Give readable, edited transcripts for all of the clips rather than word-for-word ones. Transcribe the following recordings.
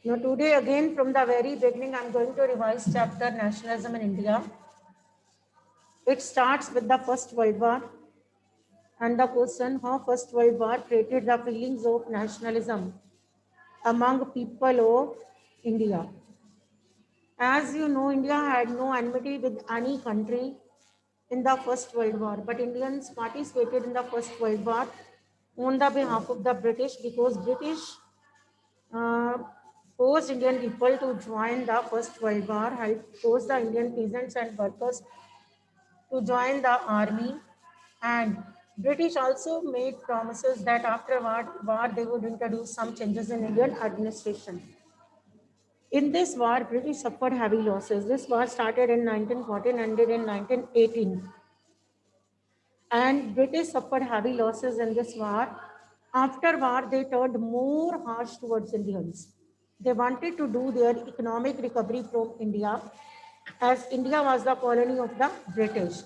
Now today again from the very beginning I'm going to revise chapter Nationalism in India. It starts with the First World War and the question how First World War created the feelings of nationalism among people of India. As you know, India had no enmity with any country in the First World War, but Indians participated in the First World War on the behalf of the British because British uh, forced Indian people to join the First World War, helped force the Indian peasants and workers to join the army, and British also made promises that after war they would introduce some changes in Indian administration. In this war, British suffered heavy losses. This war started in 1914, ended in 1918. And British suffered heavy losses in this war. After war, they turned more harsh towards Indians. They wanted to do their economic recovery from India, as India was the colony of the British.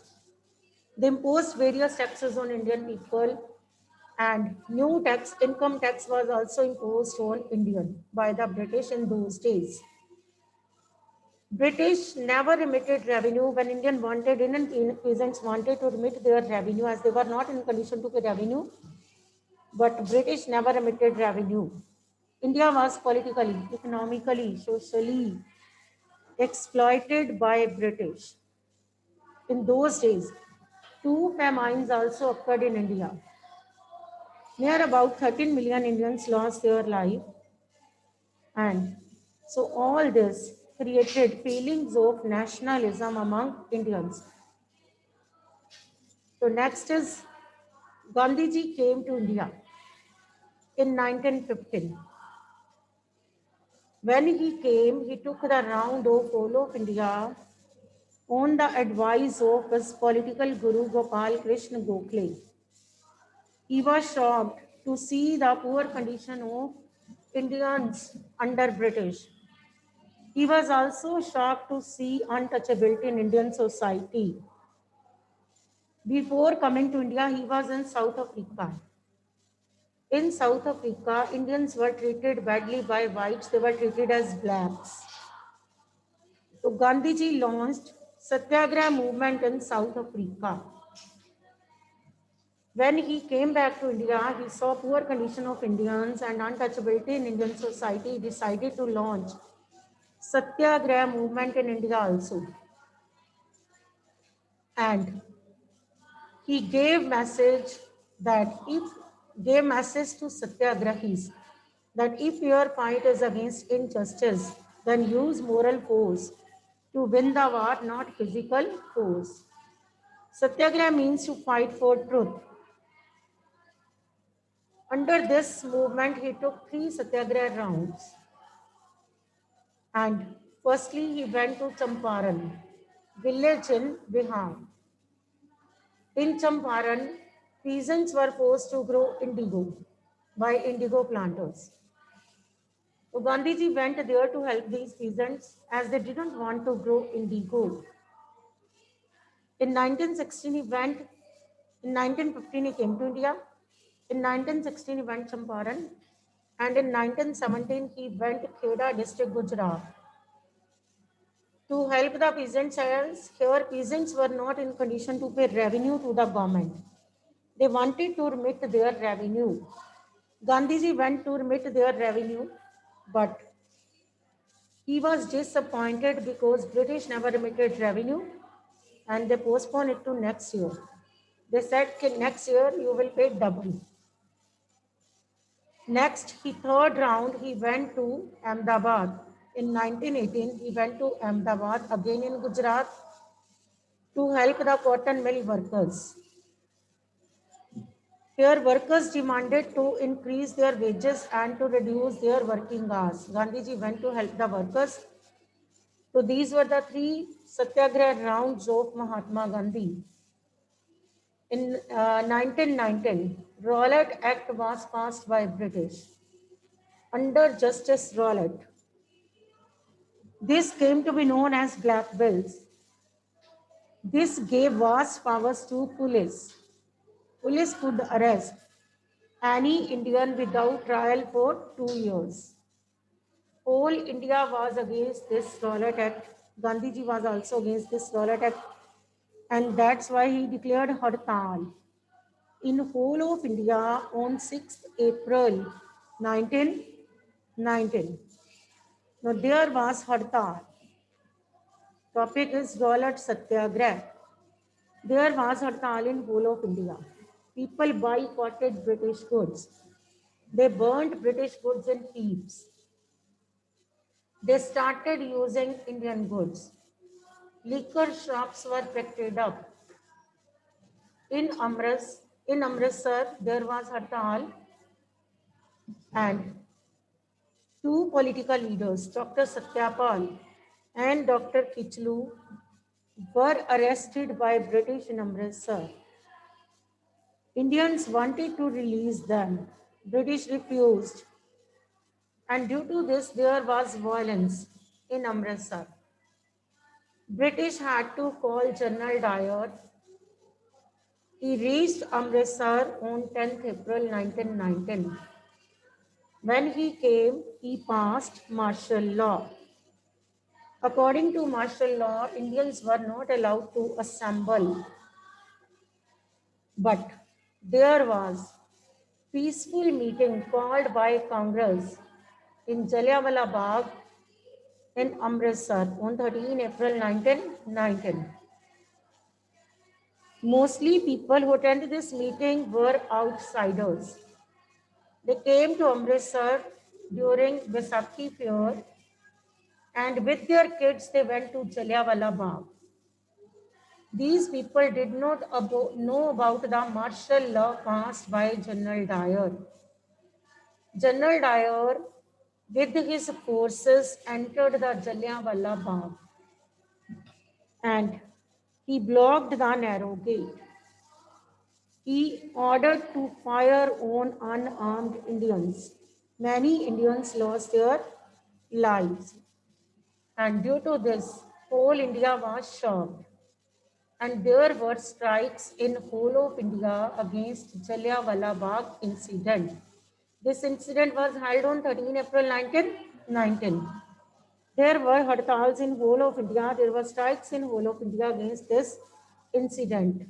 They imposed various taxes on Indian people, and new tax, income tax was also imposed on Indian by the British in those days. British never remitted revenue when Indian peasants wanted to remit their revenue, as they were not in condition to pay revenue, but British never remitted revenue. India was politically, economically, socially exploited by British. In those days, two famines also occurred in India. Near about 13 million Indians lost their life, and so all this created feelings of nationalism among Indians. So next is Gandhiji came to India in 1915. When he came, he took the round of all of India on the advice of his political guru Gopal Krishna Gokhale. He was shocked to see the poor condition of Indians under British. He was also shocked to see untouchability in Indian society. Before coming to India, he was in South Africa. In South Africa, Indians were treated badly by whites. They were treated as blacks. So Gandhiji launched Satyagraha movement in South Africa. When he came back to India, he saw poor condition of Indians and untouchability in Indian society. He decided to launch Satyagraha movement in India also. And he gave message to Satyagrahis that if your fight is against injustice, then use moral force to win the war, not physical force. Satyagraha means to fight for truth. Under this movement, he took 3 Satyagraha rounds. And firstly, he went to Champaran, village in Bihar. In Champaran, peasants were forced to grow indigo by indigo planters. So Gandhiji went there to help these peasants as they didn't want to grow indigo. In 1916, he went. In 1915, he came to India. In 1916, he went Champaran. And in 1917, he went to Kheda district, Gujarat, to help the peasants. As here, peasants were not in condition to pay revenue to the government. They wanted to remit their revenue. Gandhiji went to remit their revenue, but he was disappointed because British never remitted revenue and they postponed it to next year. They said, next year you will pay double. Next, third round, he went to Ahmedabad. In 1918, he went to Ahmedabad, again in Gujarat, to help the cotton mill workers. Here, workers demanded to increase their wages and to reduce their working hours. Gandhiji went to help the workers. So these were the 3 Satyagraha rounds of Mahatma Gandhi. In 1919, Rowlatt Act was passed by British under Justice Rowlatt. This came to be known as Black Bills. This gave vast powers to police. Police could arrest any Indian without trial for 2 years. whole India was against this Rowlatt Act. Gandhiji was also against this Rowlatt Act, and that's why he declared Hartal in whole of India on 6th April 1919. Now there was Hartal. Topic is Rowlatt Satyagrah. There was Hartal in whole of India. People boycotted British goods. They burnt British goods in heaps. They started using Indian goods. Liquor shops were picked up. In Amritsar, there was Hartal, and two political leaders, Dr. Satyapal and Dr. Kichlu, were arrested by British in Amritsar. Indians wanted to release them. British refused. And due to this, there was violence in Amritsar. British had to call General Dyer. He reached Amritsar on 10th April 1919. When he came, he passed martial law. According to martial law, Indians were not allowed to assemble. But there was peaceful meeting called by Congress in Jallianwala Bagh in Amritsar on 13 April 1919. Mostly people who attended this meeting were outsiders. They came to Amritsar during Vaisakhi fair, and with their kids they went to Jallianwala Bagh. These people did not know about the martial law passed by General Dyer. General Dyer, with his forces, entered the Jallianwala Bagh and he blocked the narrow gate. He ordered to fire on unarmed Indians. Many Indians lost their lives. And due to this, whole India was shocked. And there were strikes in whole of India against Jallianwala Bagh incident. This incident was held on 13 April 1919. There were hartals in whole of India. There were strikes in whole of India against this incident.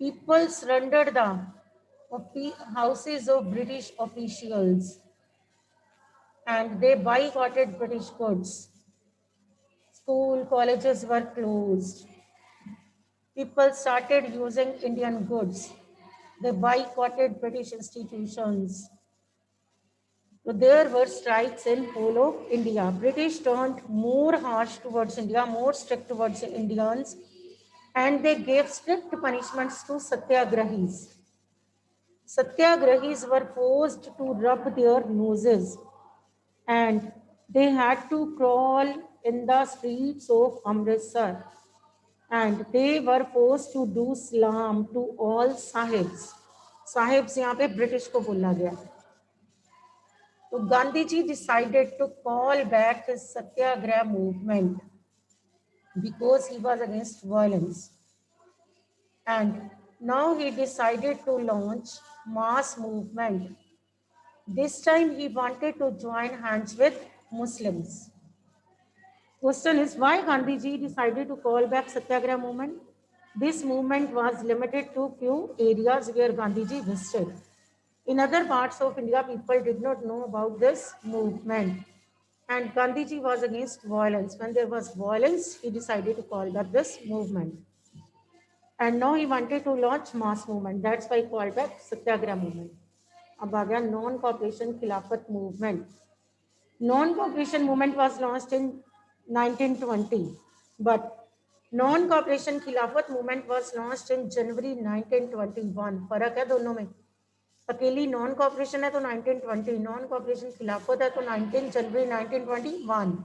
People surrendered the houses of British officials and they boycotted British goods. School, colleges were closed. People started using Indian goods. They boycotted British institutions. So there were strikes in whole of India. British turned more harsh towards India, more strict towards Indians, and they gave strict punishments to satyagrahis. Satyagrahis were forced to rub their noses and they had to crawl in the streets of Amritsar and they were forced to do salam to all sahibs. Sahibs यहाँ पे British को बोला गया. So Gandhi ji decided to call back his satyagrah movement because he was against violence. And now he decided to launch mass movement. This time he wanted to join hands with Muslims. Question is why Gandhi ji decided to call back Satyagrah movement? This movement was limited to few areas where Gandhi ji visited. In other parts of India, people did not know about this movement. And Gandhi ji was against violence. When there was violence, he decided to call back this movement. And now he wanted to launch mass movement. That's why he called back Satyagrah movement. अब आ गया non-cooperation खिलाफत movement. Non-cooperation movement was launched in 1920, but non-cooperation खिलाफत movement was launched in January 1921. फर्क है दोनों में. अकेली non-cooperation है तो 1920, non-cooperation खिलाफत है तो 19 January 1921.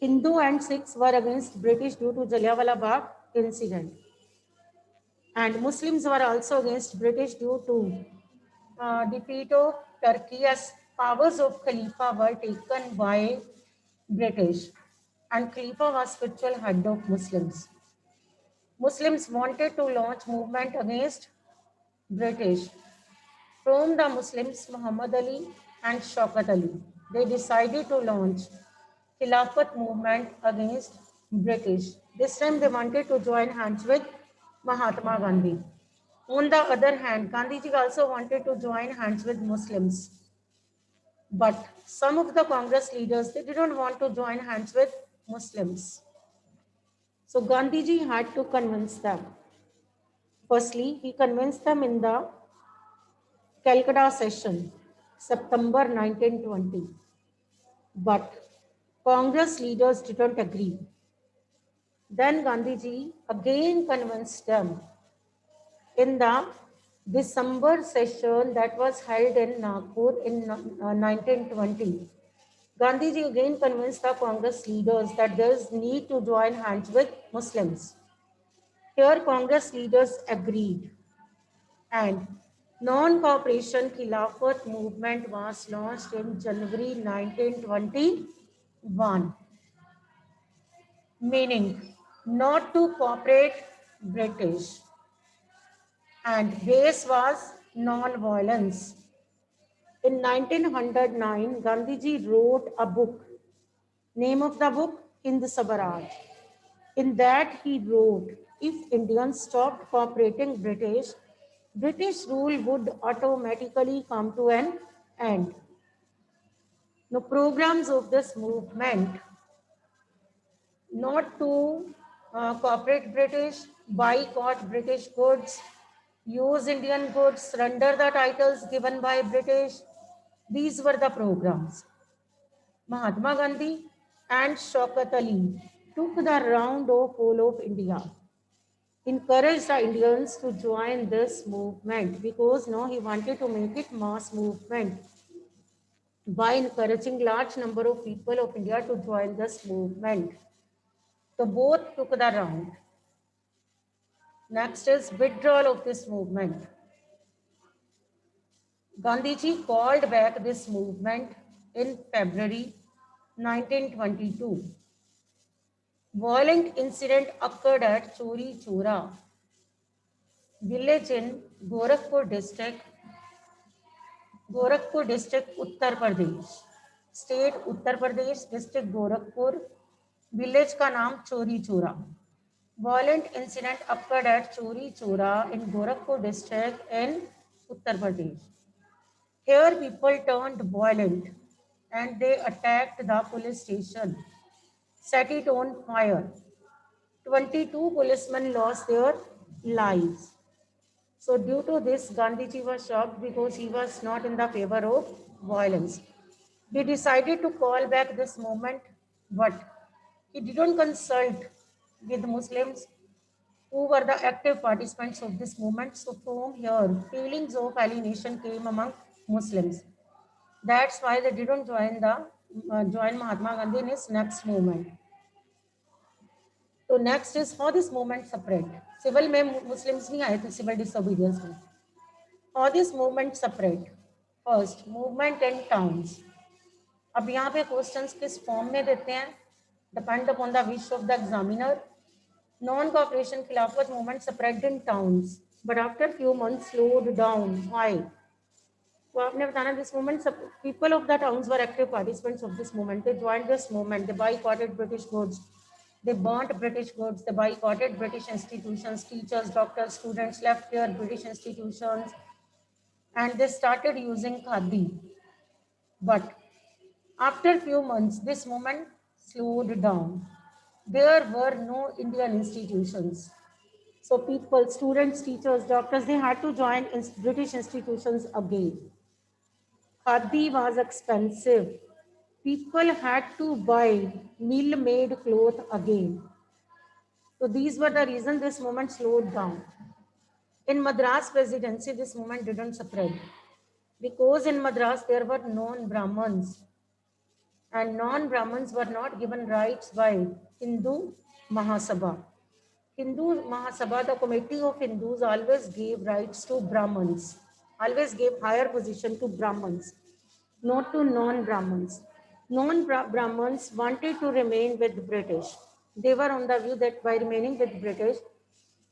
Hindu and Sikhs were against British due to Jallianwala Bagh incident, and Muslims were also against British due to defeat of Turkey as powers of Khalifa were taken by British, and Khalifa was spiritual head of Muslims. Muslims wanted to launch movement against British. From the Muslims, Muhammad Ali and Shaukat Ali. They decided to launch Khilafat movement against British. This time they wanted to join hands with Mahatma Gandhi. On the other hand, Gandhiji also wanted to join hands with Muslims. But some of the Congress leaders, they didn't want to join hands with Muslims. So Gandhiji had to convince them. Firstly, he convinced them in the Calcutta session, September 1920. But Congress leaders didn't agree. Then Gandhiji again convinced them in the December session that was held in Nagpur in 1920. Gandhiji again convinced the Congress leaders that there is need to join hands with Muslims. Here Congress leaders agreed and non-cooperation Khilafat movement was launched in January 1921, meaning not to cooperate British, and base was non-violence. In 1909, Gandhiji wrote a book. Name of the book, Hind Swaraj. In that he wrote, if Indians stopped cooperating British rule would automatically come to an end. The programs of this movement, not to cooperate British, boycott British goods, use Indian goods, surrender the titles given by British. These were the programs. Mahatma Gandhi and Shaukat Ali took the round of whole of India, encouraged the Indians to join this movement because now he wanted to make it mass movement by encouraging large number of people of India to join this movement. So both took the round. Next is withdrawal of this movement. Gandhiji called back this movement in February 1922. Violent incident occurred at Chori Chora, village in Gorakhpur district, Uttar Pradesh. State Uttar Pradesh, district Gorakhpur, village का नाम चोरी चोरा. Violent incident occurred at Chori Chora in Gorakhpur district in Uttar Pradesh. Here people turned violent and they attacked the police station, set it on fire. 22 policemen lost their lives. So due to this, Gandhiji was shocked because he was not in the favor of violence. He decided to call back this movement, but he didn't consult with Muslims who were the active participants of this movement. So from here, feelings of alienation came among Muslims. That's why they didn't join Mahatma Gandhi in his next movement. So next is how this movement spread. Civil में Muslims नहीं आए थे, civil disobedience में. How this movement spread. First, movement in towns. अब यहाँ पे questions किस form में देते हैं, depend upon the wish of the examiner. Non cooperation Khilafat movement spread in towns but after few months slowed down. Why? तो आपने बताना this movement, people of the towns were active participants of this movement. They joined this movement, they boycotted British goods, they burnt British goods, they boycotted British institutions, teachers, doctors, students left their British institutions, and they started using khadi. But after few months, this movement slowed down. There were no Indian institutions. So people, students, teachers, doctors, they had to join British institutions again. Khadi was expensive. People had to buy mill-made cloth again. So these were the reasons this movement slowed down. In Madras Presidency, this movement didn't spread because in Madras there were non-Brahmins, and non-Brahmins were not given rights by Hindu Mahasabha. Hindu Mahasabha, the committee of Hindus, always gave rights to Brahmins, always gave higher position to Brahmins, not to non-Brahmins. Non-Brahmins wanted to remain with British. They were on the view that by remaining with British,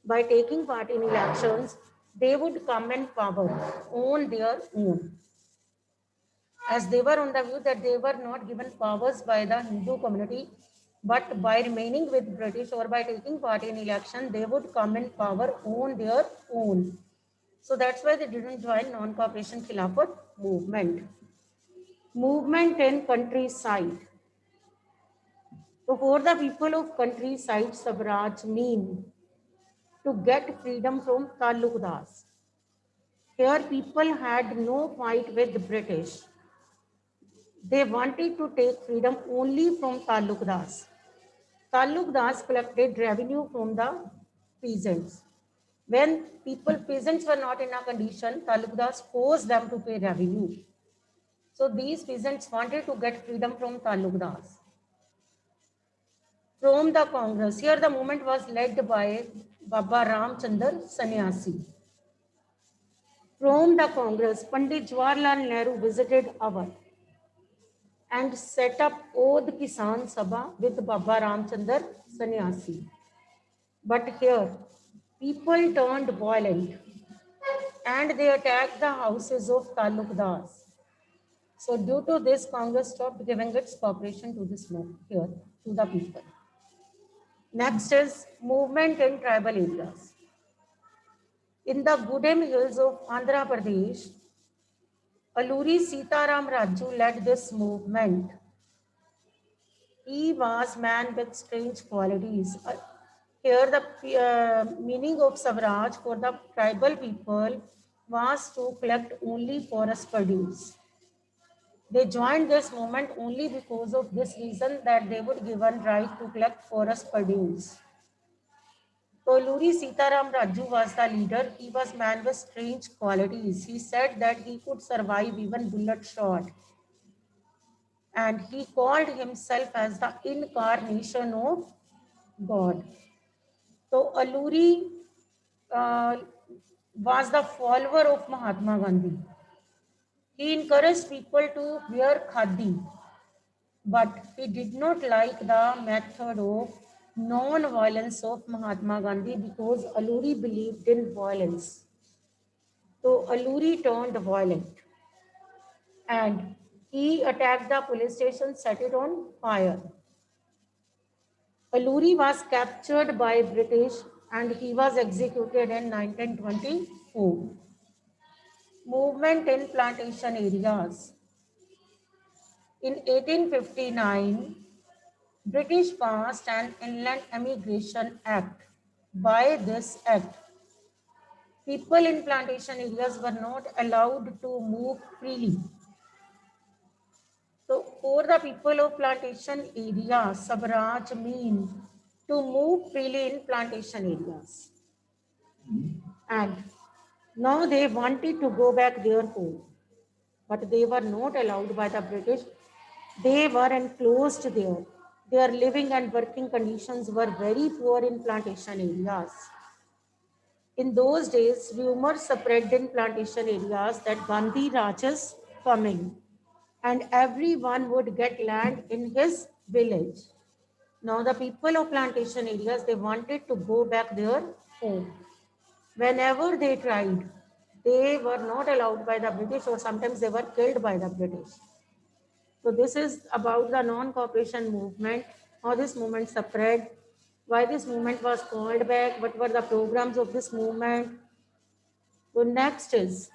by taking part in elections, they would come in power on their own. as they were on the view that they were not given powers by the Hindu community, but by remaining with British or by taking part in election, they would come in power on their own. So that's why they didn't join non-cooperation Khilafat movement. Movement in countryside. So for the people of countryside, Swaraj mean to get freedom from Talukdas. Here people had no fight with the British. They wanted to take freedom only from Talukdas. Talukdas collected revenue from the peasants. When peasants were not in a condition, Talukdas forced them to pay revenue. So these peasants wanted to get freedom from Talukdas. From the Congress, here the movement was led by Baba Ramchandar Sannyasi. From the Congress, Pandit Jawaharlal Nehru visited Awadh and set up Odh Kisan Sabha with Baba Ramchandar Sannyasi. But here, people turned violent and they attacked the houses of Talukdars. So due to this, Congress stopped giving its cooperation to this movement here, to the people. Next is movement in tribal areas. In the Gudem hills of Andhra Pradesh, Alluri Sitaram Raju led this movement. He was man with strange qualities. Here the meaning of Swaraj for the tribal people was to collect only forest produce. They joined this movement only because of this reason, that they would given right to collect forest produce. So Alluri Sitaram Raju was the leader. He was man with strange qualities. He said that he could survive even bullet shot. And he called himself as the incarnation of God. So Alluri was the follower of Mahatma Gandhi. He encouraged people to wear khadi, but he did not like the method of non-violence of Mahatma Gandhi because Alluri believed in violence. So Alluri turned violent and he attacked the police station, set it on fire. Alluri was captured by British and he was executed in 1924. Movement in plantation areas. In 1859, British passed an Inland Emigration Act. By this act, people in plantation areas were not allowed to move freely. So for the people of plantation areas, Swaraj means to move freely in plantation areas. And now they wanted to go back their home, but they were not allowed by the British. They were enclosed there. Their living and working conditions were very poor in plantation areas. In those days, rumors spread in plantation areas that Gandhi Raj is coming and everyone would get land in his village. Now the people of plantation areas, they wanted to go back their home. Whenever they tried, they were not allowed by the British or sometimes they were killed by the British. So this is about the non-cooperation movement, how this movement spread, why this movement was called back, what were the programs of this movement. So next is,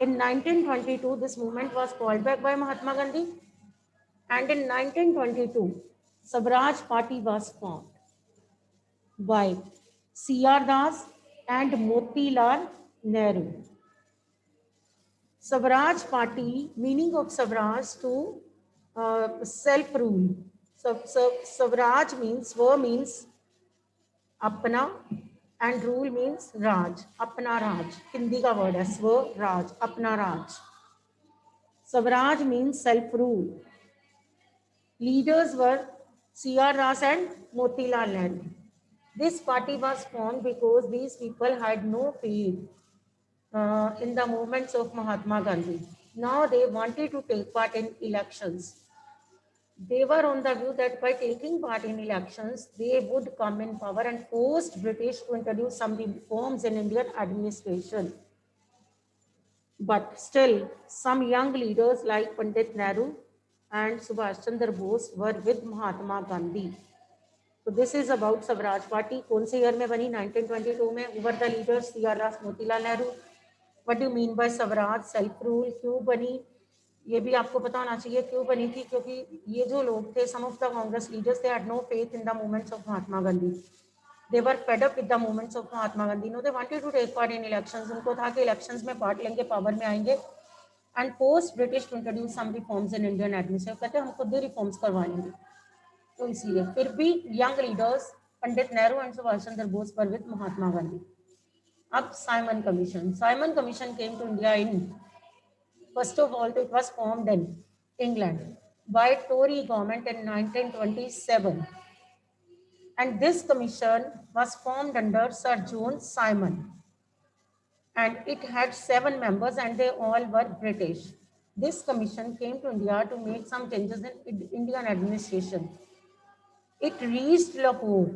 in 1922, this movement was called back by Mahatma Gandhi. And in 1922, Swaraj Party was formed by C.R. Das and Motilal Nehru. Swaraj Party, meaning of Swaraj to self-rule. So Swaraj means, Swa means apna and rule means Raj, apna Raj. Hindi ka word hai, Swa Raj, apna Raj. Swaraj means self-rule. Leaders were C.R. Das and Motilal Nehru. This party was formed because these people had no faith in the movements of Mahatma Gandhi. Now they wanted to take part in elections. They were on the view that by taking part in elections, they would come in power and forced British to introduce some reforms in Indian administration. but still some young leaders like Pandit Nehru and Subhash Chandra Bose were with Mahatma Gandhi. So this is about Swaraj Party. कौन से year में बनी? 1922 में. Who were the leaders? C.R. Rao, Motilal Nehru. What do you mean by Swaraj? Self rule. क्यों बनी? ये भी आपको पता होना चाहिए क्यों बनी थी, क्योंकि ये जो लोग थे, some of the Congress leaders, they had no faith in the movements of Mahatma Gandhi. They were fed up with the movements of Mahatma Gandhi. No, they wanted to take part in elections. उनको था कि elections में part लेंगे, power में आएंगे, and post British to introduce some reforms in Indian administration. कहते हम खुद ही reforms करवाएंगे. तो इसलिए फिर भी young leaders Pandit Nehru and Subhash Chandra Bose were with Mahatma Gandhi. अब Simon Commission. Simon Commission came to India in, first of all, it was formed in England by Tory government in 1927. And this commission was formed under Sir John Simon. And it had 7 members and they all were British. This commission came to India to make some changes in Indian administration. It reached Lahore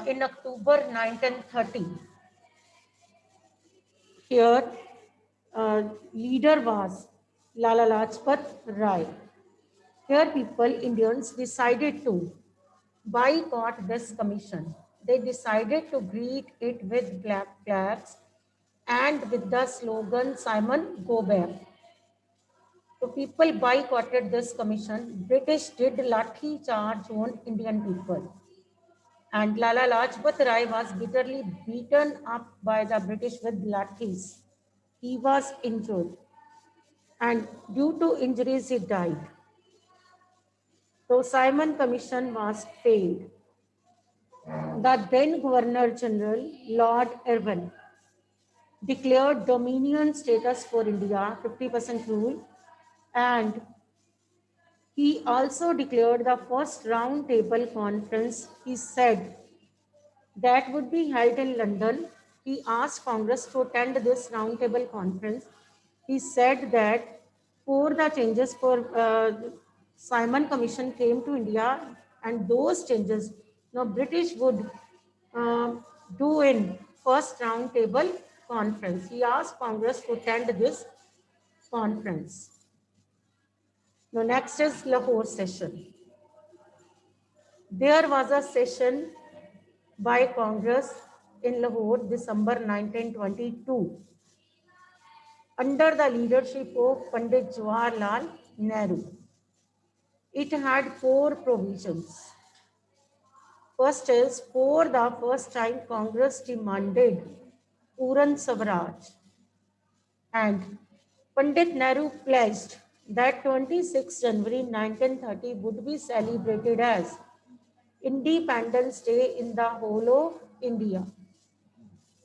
in October 1930. Here, leader was Lala Lajpat Rai. Here people, Indians, decided to boycott this commission. They decided to greet it with black flags and with the slogan, Simon, go back. So people boycotted this commission. British did lathi charge on Indian people. And Lala Lajpat Rai was bitterly beaten up by the British with lathis. He was injured. And due to injuries, he died. So Simon Commission was failed. The then Governor General, Lord Irwin, declared dominion status for India, 50% rule, and he also declared the first round table conference. He said that would be held in London. He asked Congress to attend this round table conference. He said that for the changes for Simon Commission came to India, and those changes now British would do in first round table conference. He asked Congress to attend this conference. Now next is Lahore session. There was a session by Congress in Lahore, December 1922, under the leadership of Pandit Jawaharlal Nehru. It had 4 provisions. First is, for the first time, Congress demanded Puran Swaraj, and Pandit Nehru pledged that 26 January 1930 would be celebrated as Independence Day in the whole of India.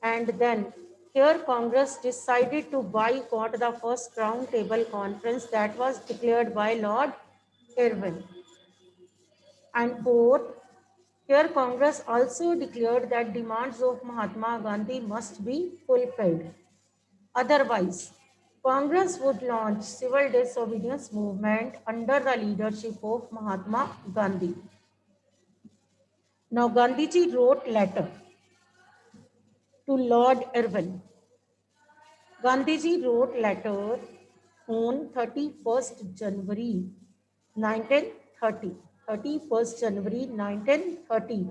And then here Congress decided to boycott the first round table conference that was declared by Lord Irwin. And fourth, here Congress also declared that demands of Mahatma Gandhi must be fulfilled. Otherwise, Congress would launch civil disobedience movement under the leadership of Mahatma Gandhi. Now Gandhiji wrote letter to Lord Irwin. Gandhiji wrote letter on 31st January 1930. 31st January 1930.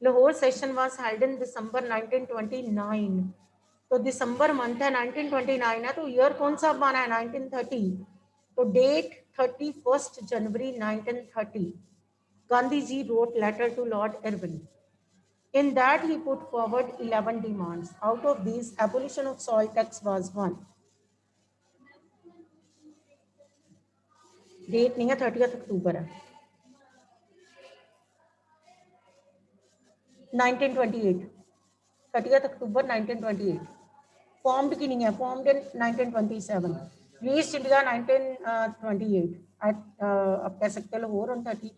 Lahore session was held in December 1929. तो दिसंबर month है 1929 है, तो year कौन सा माना है? 1930. तो date 31st January 1930. Gandhi ji wrote letter to Lord Irwin. In that he put forward 11 demands. Out of these, abolition of salt tax was one. Date नहीं है, 30th अक्टूबर है 1928. 30th October 1928. Formed की नहीं है, formed in 1927. Reached India 1928. आप कह सकते हैं Lahore on 30.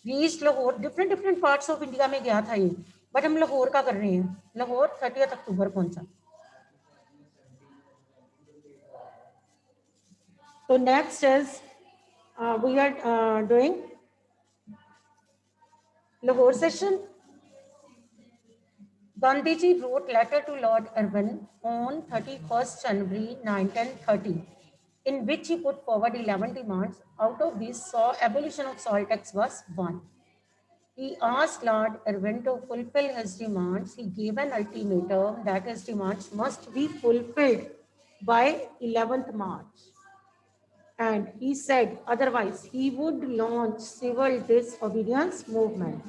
Reached Lahore, different parts of India में गया था ये, बट हम लाहौर का कर रहे हैं. लाहौर 30th अक्टूबर पहुंचा. So next is we are doing Lahore session. Gandhiji wrote letter to Lord Irwin on 31st January 1930, in which he put forward 11 demands. Out of these, abolition of salt tax was one. He asked Lord Irwin to fulfill his demands. He gave an ultimatum that his demands must be fulfilled by 11th March. And he said otherwise he would launch civil disobedience movement.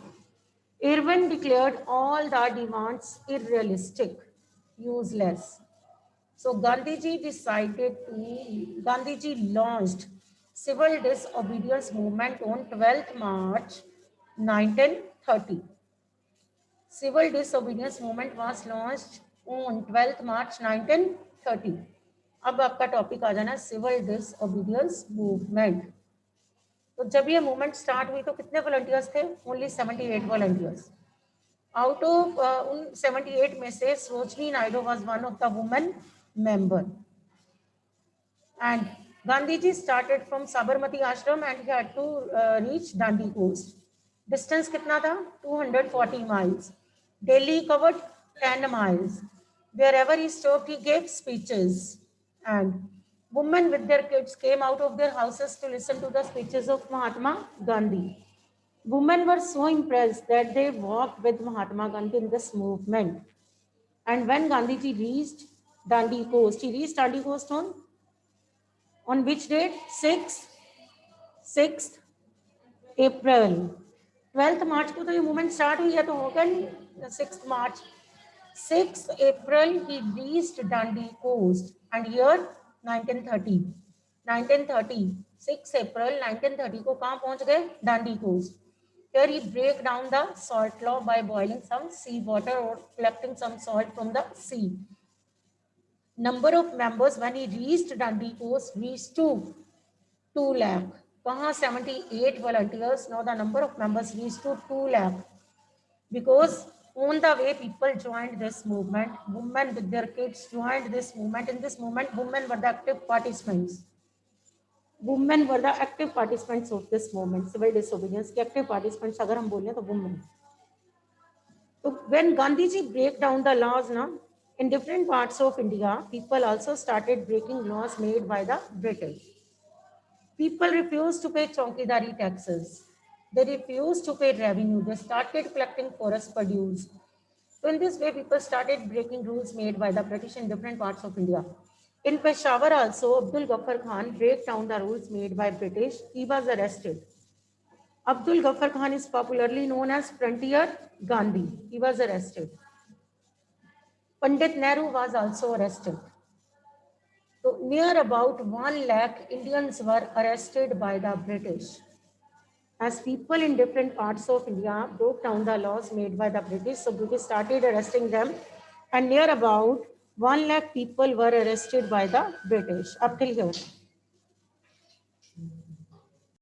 Irwin declared all the demands unrealistic, useless. So Gandhiji launched civil disobedience movement on 12th March 1930. Civil disobedience movement was launched on 12th March 1930. अब आपका topic आ जाना civil disobedience movement. तो जब ये movement start हुई तो कितने volunteers थे? Only 78 volunteers. आउट ऑफ उन 78 में से Sarojini Naidu was one of the women member. And Gandhiji started from Sabarmati Ashram and he had to reach Dandi coast. Distance कितना था? 240 miles. Delhi covered 10 miles. Wherever he stopped, he gave speeches. And women with their kids came out of their houses to listen to the speeches of Mahatma Gandhi. Women were so impressed that they walked with Mahatma Gandhi in this movement. And when Gandhiji reached Dandi coast, he reached Dandi coast on which date? 6th April. 12th March को तो ये movement start हुई है तो होगा 6th March. 6th April he reached Dandi coast and year 1930. 6 April 1930 को कहाँ पहुंच गए? Dandi coast. Here he break down the salt law by boiling some sea water or collecting some salt from the sea. Number of members when he reached Dandi coast reached to 2 lakh. वहाँ 78 volunteers. Now the number of members reached to 2 lakh. Because on the way people joined this movement, women with their kids joined this movement. In this movement, women were the active participants. Women were the active participants of this movement. Civil disobedience के active participants अगर हम बोलें तो women. So when Gandhiji break down the laws now, in different parts of India, people also started breaking laws made by the British. People refused to pay chowkidari taxes. They refused to pay revenue. They started collecting forest produce. So in this way, people started breaking rules made by the British in different parts of India. In Peshawar also, Abdul Ghaffar Khan break down the rules made by British. He was arrested. Abdul Ghaffar Khan is popularly known as Frontier Gandhi. He was arrested. Pandit Nehru was also arrested. So near about 1 lakh Indians were arrested by the British. As people in different parts of India broke down the laws made by the British, so British started arresting them, and near about 1 lakh people were arrested by the British up till here.